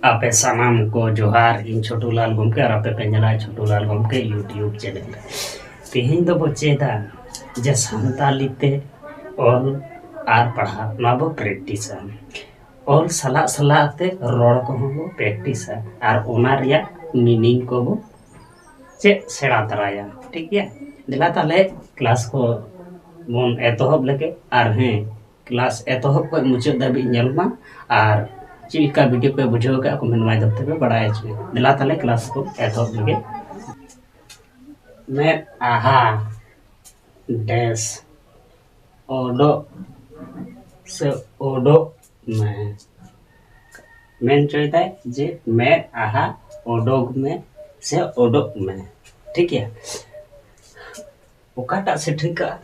आपे सानाम को जोहार इन छोटूलाल गमके और आपे पेंजला छोटूलाल गमके यूट्यूब चैनल तेहें दो चेदा जे सानताली ते ऑल आर पढ़ा ना बो प्रैक्टिस ऑल सला सला ते रोड को बो प्रैक्टिस और ओना रिया मीनिंग को बो चे सेड़ा तराया ठीक है दिला ताले क्लास को बोन एतोहब लेके और हैं क्लास एतोहब को मुचाद दाबी नेलमा और चिलका वीडियो पे बुझाव का कमेंट माय दबते पे बड़ा चे दिला ताले क्लास को एतोहब लेके मैं आहा डैश ओडो से ओडो मैं चाहता है जे मैं आहा ओडोग में से ओडोग में ठीक है ओकाटा से ठीक है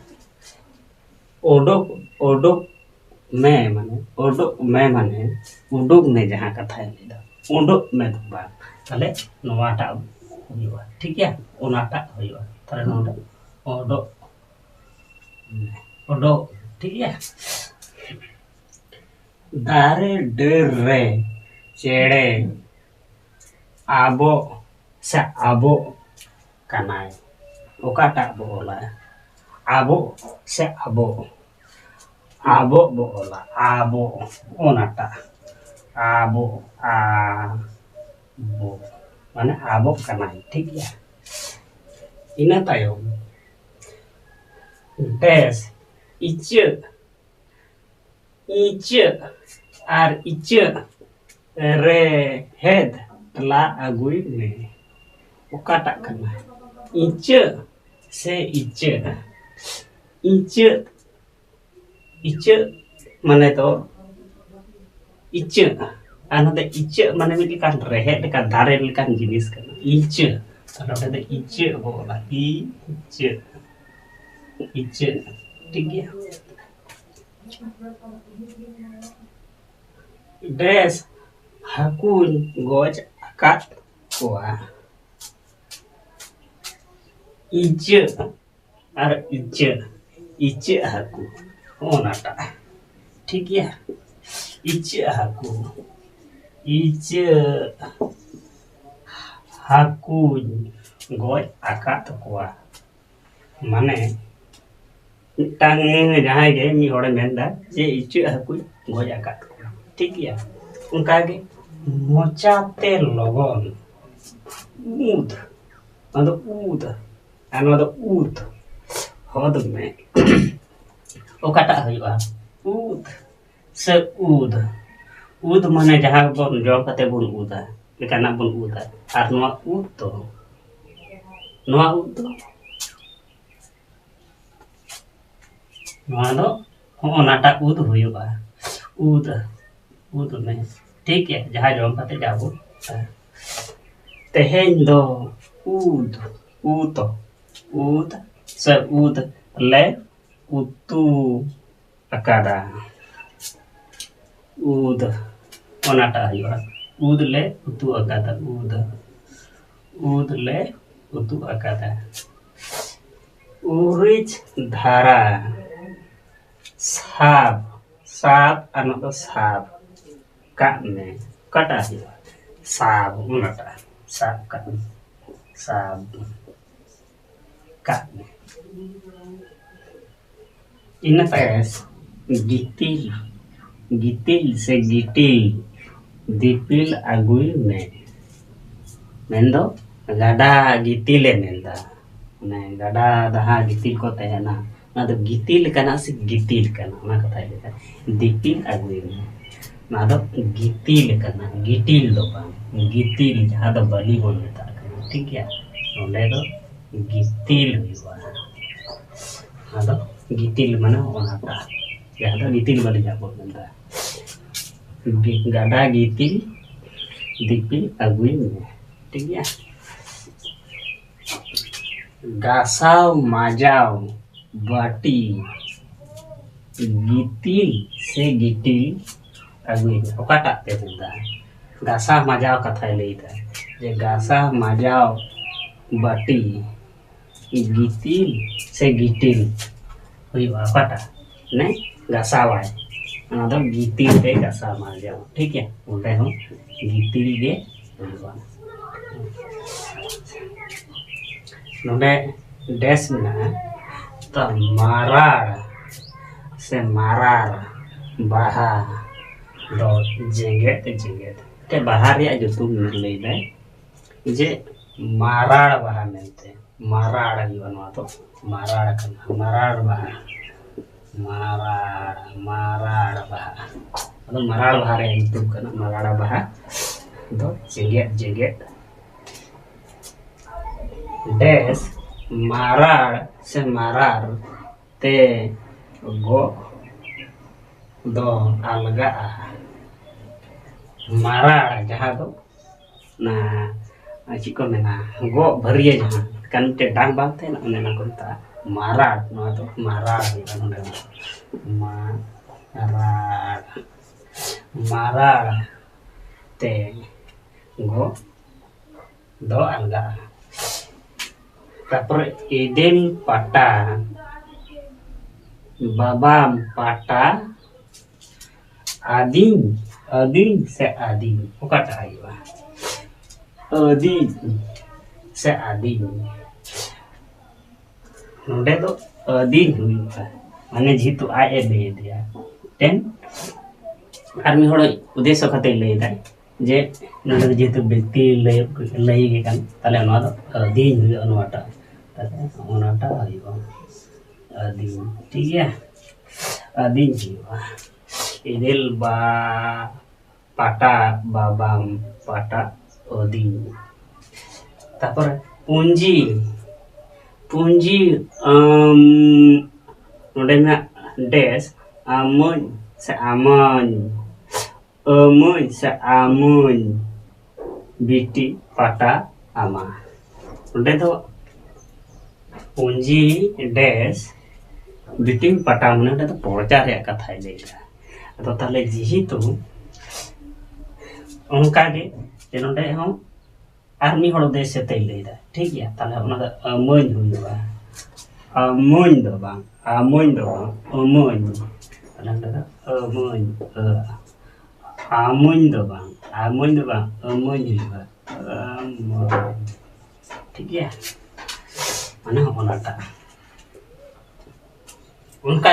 ओडोग ओडोग में माने ओडोग में माने उडोग में जहाँ कथा है लेदा उडोग में तो बात ताले नवाटा हुआ ठीक है ओनाटा हुआ ताले नोडा ओडोग ओडोग ठीक है दारे डर रे चेड़े आबो से आबो कनाय ओकाटा बोला आबो से आबो आबो बोला आबो ओनाटा आबो आबो माने आबो कनाय ठीक है इना तायम डैश इच्चे इच्चे और इच्चे रे हेड ला अगुई में ओकाटा करना इच्चे से इच्चे इच्चे इच्चे माने तो इच्चे अनदे इच्चे माने मिली कान रेहेड का दारे लेकान जिनिस करना इच्चे अनदे दे इच्चे बोला इच्चे इच्चे ठीक है ड्रेस हाकुन गोज आकात कोआ इच्चे और इच्चे इच्चे हाकु ओनाटा ठीक है इच्चे हाकु इच्चे हाकुन गोज आकात कोआ माने टांग जहाँ के मी होड़े मेंदा जे इच्चे हाकु गोज आकात कोआ ठीक है उनका के मोचाते लगन ऊद अदो ऊद अनदो ऊद हद में ओकाटा हुआ ऊद से ऊद ऊद माने जहाँ बन जॉब कते बन ऊदा लेकाना बन ऊदा और नवा ऊद तो नवा ऊद तो नवा दो ओनाटा ऊद हुआ ऊद ऊद में ठीक है जहाँ जॉब कते जाबो तेहें दो ऊद ऊद ऊद से ऊद ले उतु अकादा ऊद ओनाटा हुआ ऊद ले उतु अकादा ऊद ऊद ले उतु अकादा उरिच धारा साब साब अनदो साब का में कटा हुआ साब ओनाटा साब का साब का में इन पैस गितिल गितिल से गिटिल दीपिल अगुई में मेंदो गड़ा गितिले मेंदा ने गड़ा दहा गितिल को तहना ना तो गितिल कना से गितिल कना ना कथा लेता दीपिल अगुई में ना तो गितिल कना गिटिल दो बा गितिल जहां तो बलि बोल लेता ठीक है ओले तो गितिल हुआ ना तो गितिल mana ओनाटा जहाँ तो गितिल बलि जाबो नंदा गड़ा गितिल दीपिल अगुई में ठीक है गासाव माजाव बाटी गितिल से गिटिल अगुई में ओकाटा पे नंदा गासा माजाव कथा लेता जे गासा माजाव बाटी गितिल से गिटिल हुई ओकाटा ने गासावाय ᱚᱱᱟ ᱫᱚ ᱜᱤᱛᱤᱞ ᱛᱮ ᱜᱟᱥᱟᱣ ᱢᱟᱡᱟᱣ ᱴᱷᱤक है ᱚᱸᱰᱮ ᱦᱚᱸ ᱜᱤᱛᱤᱞ ᱜᱮ ᱦᱩᱭᱩᱜᱼᱟ ᱱᱚᱰᱮ ᱰᱮᱥ ᱢᱮᱱᱟᱜᱼᱟ ᱛᱚ ᱢᱟᱨᱟᱲ से मारार बाहा दो जेंगेत जेंगेत ते बाहा रे जुतुम लई दे जे माराड़ बाहा मेनते माराड़ हुआ तो माराड़ कना माराड़ बाहा माराड़ माराड़ बाहा अदो माराड़ बाहा रे जुतुम कना माराड़ बाहा दो जेंगेत जेंगेत डेस माराड़ से मारार ते गो दो अलगा माराड़ जहाँ दो ना चिको मेना गो भरिए जहाँ kan te dang bang te na one na konta marar no to marar kan onde marar marar te go do alga tapos idin pata babam pata ading ading se ading okata aywa ading se ading नोडे तो दिन हुआ माने जीतु आए ले दिया ten army होड़ उद्देश्य खाते ले दा जे नोडे जीतु व्यक्ति ले के कान ताले नवा तो दिन हुआ नवाटा ताले ओनाटा हुआ दिन ठीक है दिन हुआ इदिल बा पाटा बाबाम पाटा दिन तापर पूंजी पूंजी नोडे में डेस आमन से आमन अमन से आमन बीटी पाटा आमा नोडे तो पूंजी डेस बीटी पाटा मने नोडे तो पोरचा रे कथा लेगा तो ताले जी तो उनका के नोडे हम आर्मी होड़ देश से तै लेदा ठीक है ताले ओना द अमन हुआ अमन दो बांग अमन ताले द अमन अमन दो बांग अमन हुआ अमन ठीक है माने ओनाटा उनका